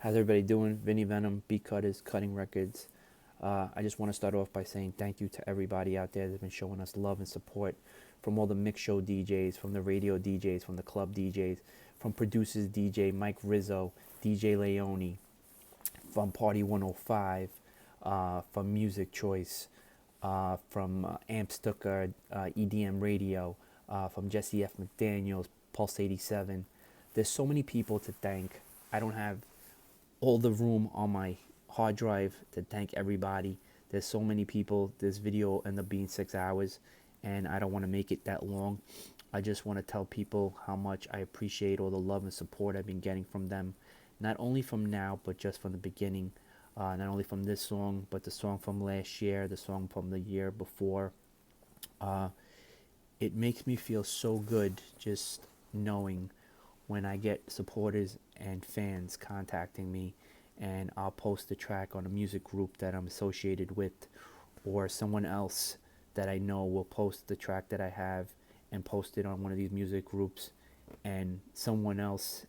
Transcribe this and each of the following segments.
How's everybody doing? Vinny Venom, Beat Cutters, Cutting Records. I just want to start off by saying thank you to everybody out there that's been showing us love and support, from all the mix show DJs, from the radio DJs, from the club DJs, from producers DJ Mike Rizzo, DJ Leone, from Party 105, from Music Choice, from Amp Stucker, EDM Radio, from Jesse F. McDaniels, Pulse 87. There's so many people to thank. I don't have all the room on my hard drive to thank everybody. There's so many people. This video ended up being 6 hours, and I don't want to make it that long. I just want to tell people how much I appreciate all the love and support I've been getting from them, not only from now, but just from the beginning. Not only from this song, but the song from last year, the song from the year before. Uh, it makes me feel so good just knowing when I get supporters and fans contacting me, and I'll post the track on a music group that I'm associated with, or someone else that I know will post the track that I have and post it on one of these music groups, and someone else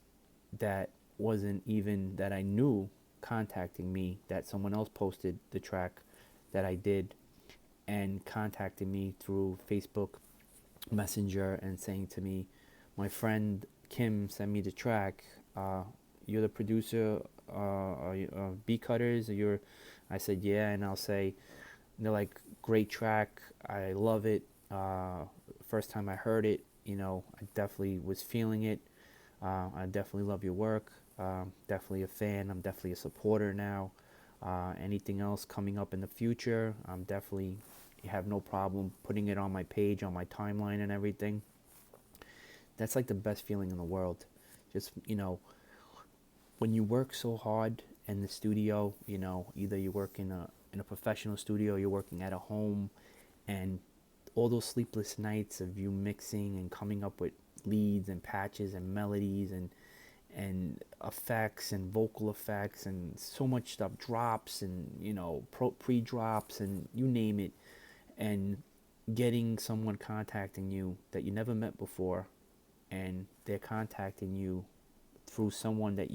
that wasn't even that I knew contacting me, that someone else posted the track that I did and contacted me through Facebook Messenger and saying to me, my friend Kim sent me the track. You're the producer, Beat Cutterz. I said, yeah, and I'll say, they're like, great track. I love it. First time I heard it, I definitely was feeling it. I definitely love your work. Definitely a fan. I'm definitely a supporter now. Anything else coming up in the future, I'm definitely have no problem putting it on my page, on my timeline and everything. That's like the best feeling in the world. Just, when you work so hard in the studio, either you work in a professional studio, you're working at a home, and all those sleepless nights of you mixing and coming up with leads and patches and melodies and effects and vocal effects, and so much stuff drops, and pre-drops, and you name it, and getting someone contacting you that you never met before, and they're contacting you through someone that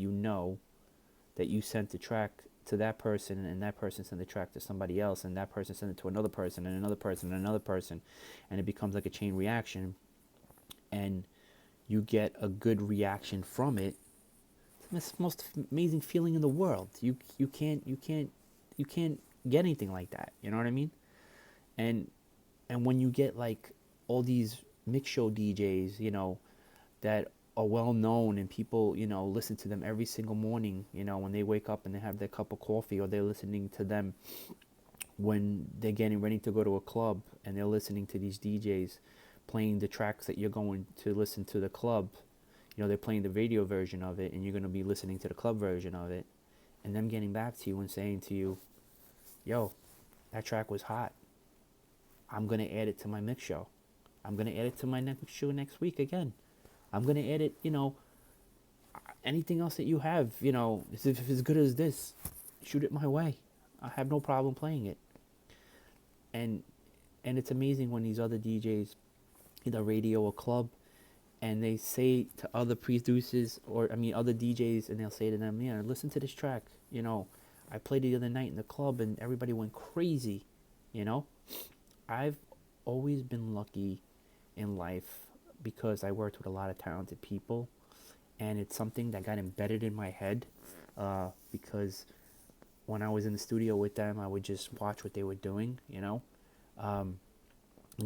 that you sent the track to that person, and that person sent the track to somebody else, and that person sent it to another person and another person and another person, and it becomes like a chain reaction, and you get a good reaction from it. It's the most amazing feeling in the world. You can't get anything like that. You know what I mean? And when you get like all these mix show DJs, that are well known, and people, listen to them every single morning, when they wake up and they have their cup of coffee, or they're listening to them when they're getting ready to go to a club, and they're listening to these DJs playing the tracks that you're going to listen to the club. They're playing the radio version of it, and you're going to be listening to the club version of it, and them getting back to you and saying to you, yo, that track was hot. I'm going to add it to my mix show. I'm going to add it to my next show next week again. I'm going to add it, anything else that you have, if it's as good as this, shoot it my way. I have no problem playing it. And it's amazing when these other DJs, either radio or club, and they say to other producers, or other DJs, and they'll say to them, yeah, listen to this track. I played it the other night in the club and everybody went crazy. I've always been lucky in life because I worked with a lot of talented people, and it's something that got embedded in my head, because when I was in the studio with them, I would just watch what they were doing, and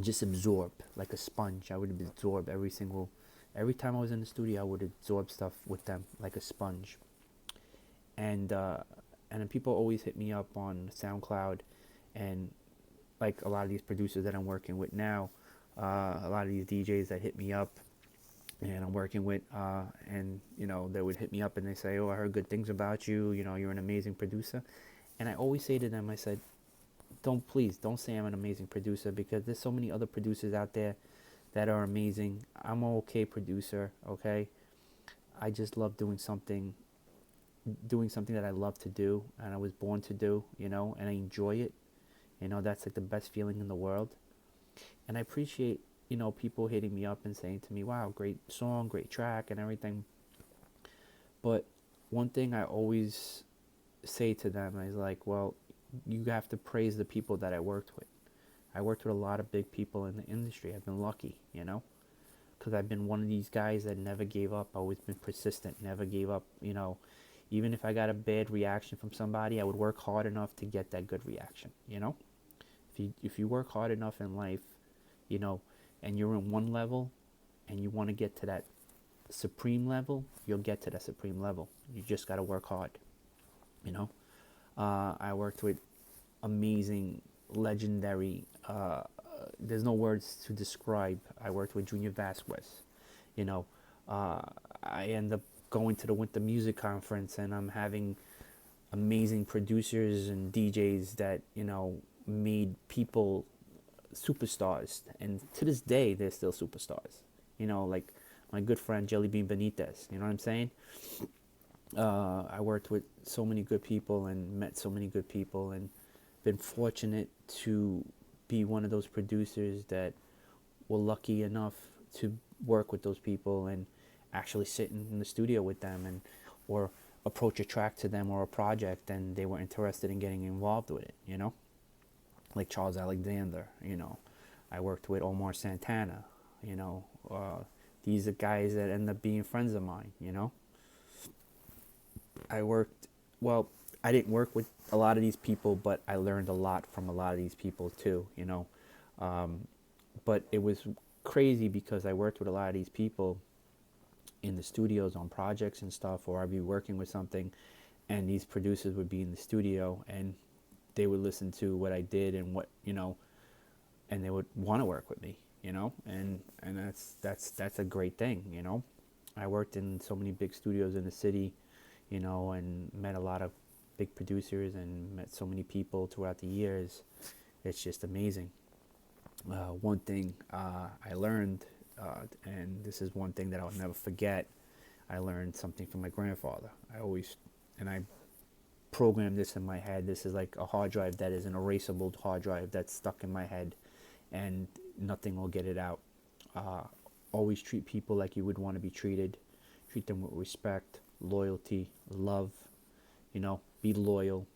just absorb like a sponge. I would absorb every time I was in the studio, I would absorb stuff with them like a sponge. And then people always hit me up on SoundCloud, and like a lot of these producers that I'm working with now, a lot of these DJs that hit me up and I'm working with, and they would hit me up and they say, oh, I heard good things about you, you're an amazing producer. And I always say to them, I said, please don't say I'm an amazing producer, because there's so many other producers out there that are amazing. I'm an okay producer, okay? I just love doing something that I love to do and I was born to do, and I enjoy it. That's like the best feeling in the world. And I appreciate, people hitting me up and saying to me, wow, great song, great track and everything. But one thing I always say to them is like, well, you have to praise the people that I worked with. I worked with a lot of big people in the industry. I've been lucky, you know, because I've been one of these guys that never gave up. Always been persistent, never gave up, you know. Even if I got a bad reaction from somebody, I would work hard enough to get that good reaction, you know. If you work hard enough in life, you know, and you're in one level and you want to get to that supreme level, you'll get to that supreme level. You just got to work hard, you know. I worked with amazing, legendary, there's no words to describe. I worked with Junior Vasquez, you know. I end up going to the Winter Music Conference, and I'm having amazing producers and DJs that, you know, made people superstars, and to this day they're still superstars, you know, like my good friend Jelly Bean Benitez, you know what I'm saying. I worked with so many good people and met so many good people, and been fortunate to be one of those producers that were lucky enough to work with those people and actually sit in the studio with them, and or approach a track to them or a project and they were interested in getting involved with it, you know, like Charles Alexander, you know. I worked with Omar Santana, you know. These are guys that end up being friends of mine, you know. I worked, well, I didn't work with a lot of these people, but I learned a lot from a lot of these people too, you know. But it was crazy because I worked with a lot of these people in the studios on projects and stuff, or I'd be working with something and these producers would be in the studio and they would listen to what I did and what, you know, and they would want to work with me, you know, and that's a great thing, you know. I worked in so many big studios in the city, you know, and met a lot of big producers and met so many people throughout the years. It's just amazing. One thing I learned, and this is one thing that I'll never forget, I learned something from my grandfather. I programmed this in my head. This is like a hard drive that is an erasable hard drive that's stuck in my head, and nothing will get it out. Always treat people like you would want to be treated. Treat them with respect, loyalty, love. You know, be loyal,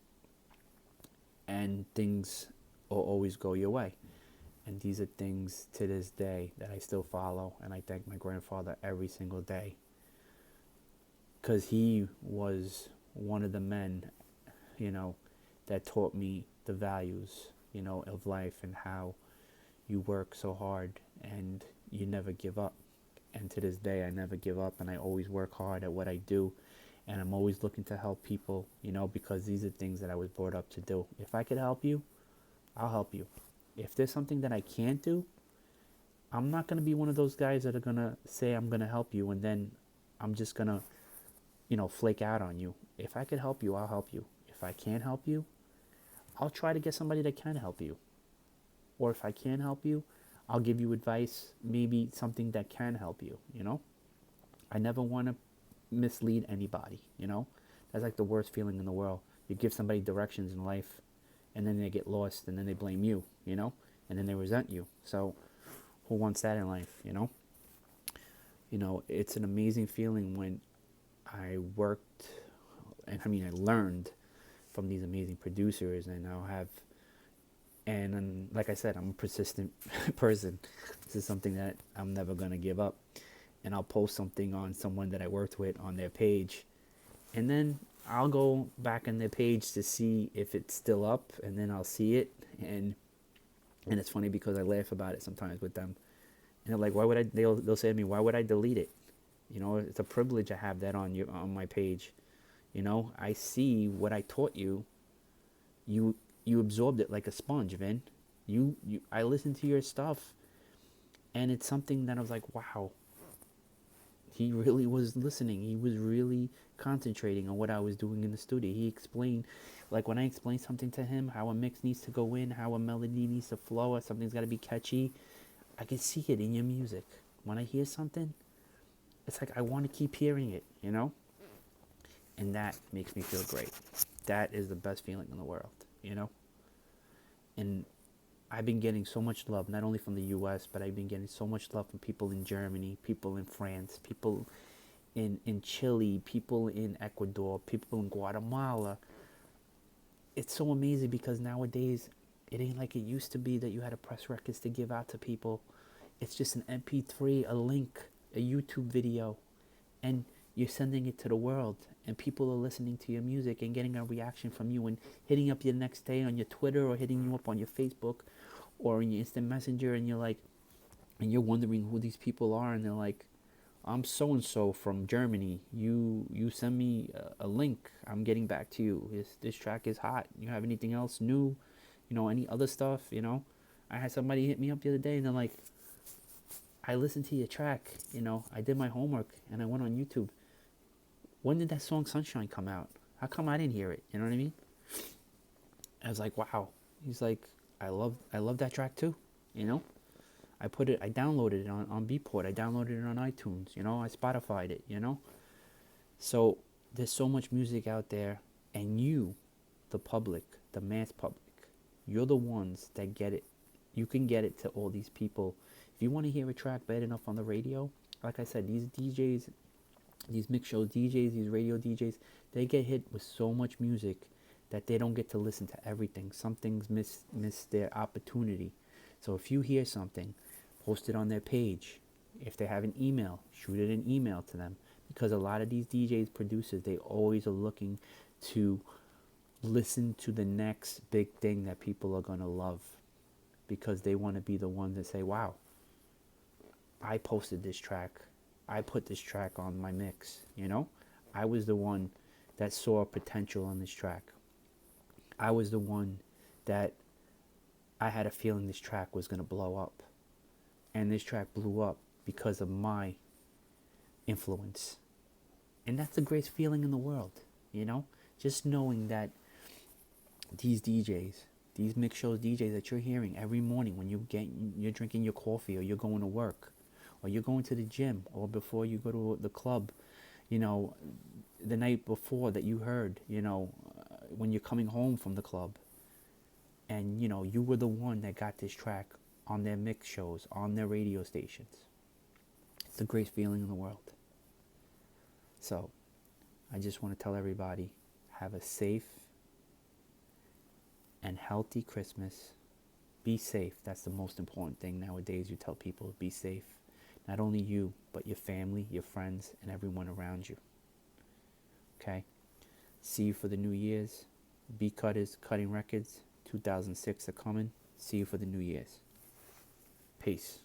and things will always go your way. And these are things to this day that I still follow, and I thank my grandfather every single day, because he was one of the men, you know, that taught me the values, you know, of life, and how you work so hard and you never give up. And to this day I never give up, and I always work hard at what I do, and I'm always looking to help people, you know, because these are things that I was brought up to do. If I could help you, I'll help you. If there's something that I can't do, I'm not going to be one of those guys that are going to say I'm going to help you and then I'm just going to, you know, flake out on you. If I could help you, I'll help you. If I can't help you, I'll try to get somebody that can help you. Or if I can't help you, I'll give you advice, maybe something that can help you, you know? I never want to mislead anybody, you know? That's like the worst feeling in the world. You give somebody directions in life, and then they get lost, and then they blame you, you know? And then they resent you. So who wants that in life, you know? You know, it's an amazing feeling when I worked, and I mean, I learned from these amazing producers, and I'll have, and like I said, I'm a persistent person. This is something that I'm never going to give up. And I'll post something on someone that I worked with on their page, and then I'll go back on their page to see if it's still up, and then I'll see it, and it's funny because I laugh about it sometimes with them, and they're like, "Why would I?" They'll say to me, "Why would I delete it?" You know, it's a privilege to have that on my page. You know, I see what I taught you. You absorbed it like a sponge, Vin. I listened to your stuff, and it's something that I was like, wow. He really was listening. He was really concentrating on what I was doing in the studio. He explained, like when I explained something to him, how a mix needs to go in, how a melody needs to flow, or something's got to be catchy. I can see it in your music. When I hear something, it's like I want to keep hearing it, you know? And that makes me feel great. That is the best feeling in the world, you know? And I've been getting so much love, not only from the US, but I've been getting so much love from people in Germany, people in France, people in Chile, people in Ecuador, people in Guatemala. It's so amazing because nowadays it ain't like it used to be that you had to press records to give out to people. It's just an MP3, a link, a YouTube video, and you're sending it to the world, and people are listening to your music and getting a reaction from you and hitting up you the next day on your Twitter or hitting you up on your Facebook or in your instant messenger, and you're like, and you're wondering who these people are, and they're like, I'm so and so from Germany. You send me a link. I'm getting back to you. This track is hot. You have anything else new? Any other stuff? I had somebody hit me up the other day, and they're like, I listened to your track. I did my homework and I went on YouTube. When did that song Sunshine come out? How come I didn't hear it? You know what I mean? I was like, wow. He's like, I love that track too. I downloaded it on Beatport. I downloaded it on iTunes. I Spotified it. So there's so much music out there, and you, the public, the mass public, you're the ones that get it. You can get it to all these people. If you want to hear a track bad enough on the radio, like I said, these DJs, these mix show DJs, these radio DJs, they get hit with so much music that they don't get to listen to everything. Some things miss their opportunity. So if you hear something, post it on their page. If they have an email, shoot it an email to them. Because a lot of these DJs, producers, they always are looking to listen to the next big thing that people are going to love. Because they want to be the ones that say, wow, I posted this track. I put this track on my mix, I was the one that saw potential on this track. I was the one that I had a feeling this track was going to blow up. And this track blew up because of my influence. And that's the greatest feeling in the world, Just knowing that these DJs, these mix shows DJs that you're hearing every morning when you're drinking your coffee, or you're going to work, or you're going to the gym, or before you go to the club, the night before that you heard, when you're coming home from the club, and you were the one that got this track on their mix shows, on their radio stations. It's the greatest feeling in the world. So I just want to tell everybody, have a safe and healthy Christmas. Be safe. That's the most important thing nowadays. You tell people, be safe. Not only you, but your family, your friends, and everyone around you. Okay? See you for the New Year's. Be Cutterz, Cutting Records. 2006 are coming. See you for the New Year's. Peace.